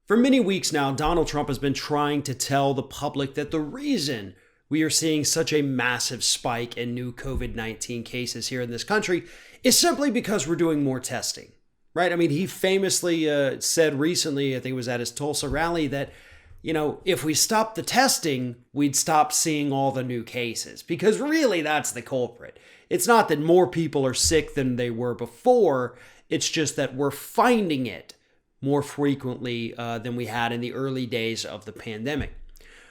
For many weeks now, Donald Trump has been trying to tell the public that the reason we are seeing such a massive spike in new COVID-19 cases here in this country is simply because we're doing more testing, right? I mean, he famously said recently, I think it was at his Tulsa rally, that, if we stopped the testing, we'd stop seeing all the new cases, because really that's the culprit. It's not that more people are sick than they were before. It's just that we're finding it more frequently than we had in the early days of the pandemic.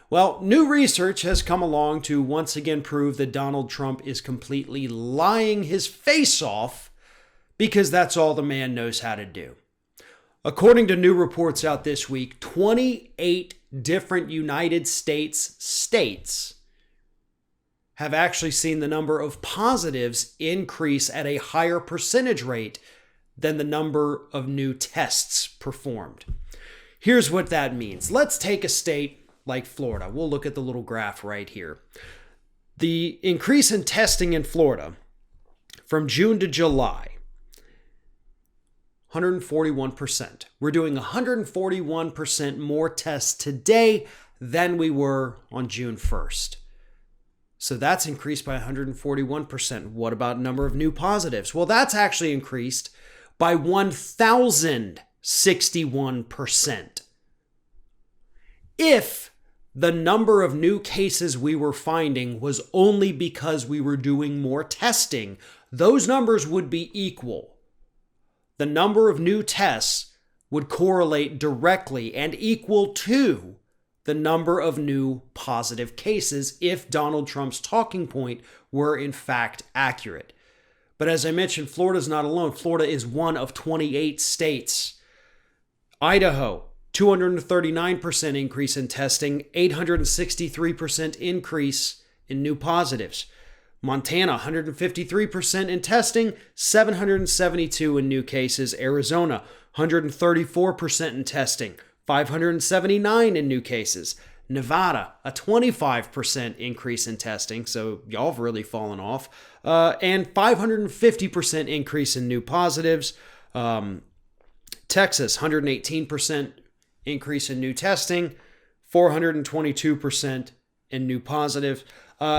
Well, new research has come along to once again prove that Donald Trump is completely lying his face off, because that's all the man knows how to do. According to new reports out this week, 28 different United States have actually seen the number of positives increase at a higher percentage rate than the number of new tests performed. Here's what that means. Let's take a state like Florida. We'll look at the little graph right here. The increase in testing in Florida from June to July, 141%. We're doing 141% more tests today than we were on June 1st. So that's increased by 141%. What about number of new positives? Well, that's actually increased by 1,061%. If the number of new cases we were finding was only because we were doing more testing, those numbers would be equal. The number of new tests would correlate directly and equal to the number of new positive cases if Donald Trump's talking point were in fact accurate. But as I mentioned, Florida's not alone. Florida is one of 28 states. Idaho, 239% increase in testing, 863% increase in new positives. Montana, 153% in testing, 772 in new cases. Arizona, 134% in testing, 579 in new cases. Nevada, a 25% increase in testing, so y'all have really fallen off, and 550% increase in new positives. Texas, 118% increase in new testing, 422% in new positives.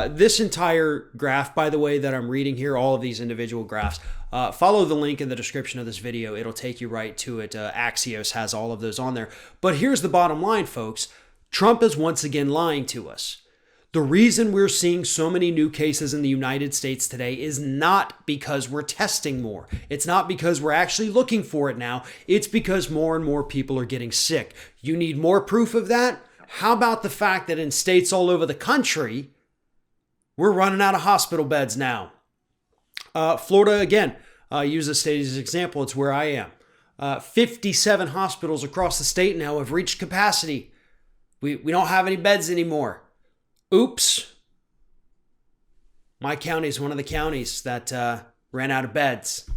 This entire graph, by the way, that I'm reading here, all of these individual graphs, follow the link in the description of this video. It'll take you right to it. Axios has all of those on there. But here's the bottom line, folks. Trump is once again lying to us. The reason we're seeing so many new cases in the United States today is not because we're testing more. It's not because we're actually looking for it now. It's because more and more people are getting sick. You need more proof of that? How about the fact that in states all over the country, we're running out of hospital beds now? Florida, again, use this state as an example. It's where I am. 57 hospitals across the state now have reached capacity. We don't have any beds anymore. Oops. My county is one of the counties that ran out of beds.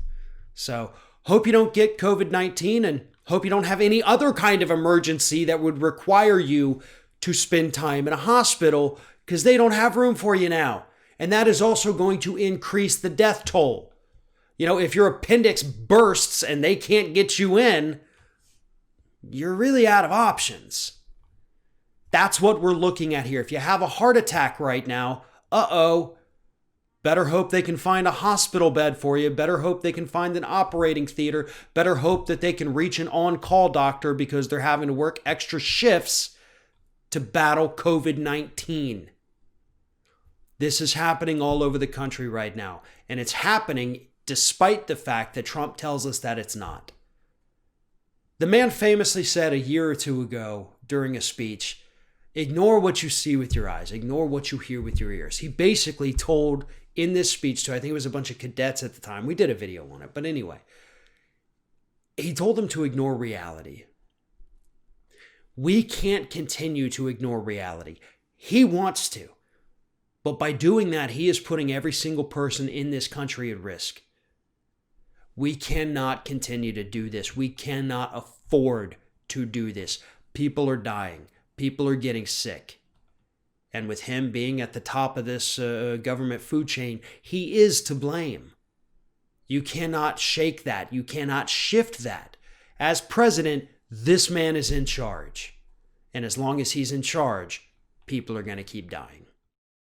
So hope you don't get COVID-19 and hope you don't have any other kind of emergency that would require you to spend time in a hospital, because they don't have room for you now. And that is also going to increase the death toll. If your appendix bursts and they can't get you in, you're really out of options. That's what we're looking at here. If you have a heart attack right now, better hope they can find a hospital bed for you. Better hope they can find an operating theater. Better hope that they can reach an on-call doctor, because they're having to work extra shifts to battle COVID-19. This is happening all over the country right now. And it's happening despite the fact that Trump tells us that it's not. The man famously said a year or two ago during a speech, ignore what you see with your eyes. Ignore what you hear with your ears. He basically told in this speech to, I think it was a bunch of cadets at the time. We did a video on it. But anyway, he told them to ignore reality. We can't continue to ignore reality. He wants to. But by doing that, he is putting every single person in this country at risk. We cannot continue to do this. We cannot afford to do this. People are dying. People are getting sick. And with him being at the top of this government food chain, he is to blame. You cannot shake that. You cannot shift that. As president, This man is in charge. And as long as he's in charge, people are going to keep dying.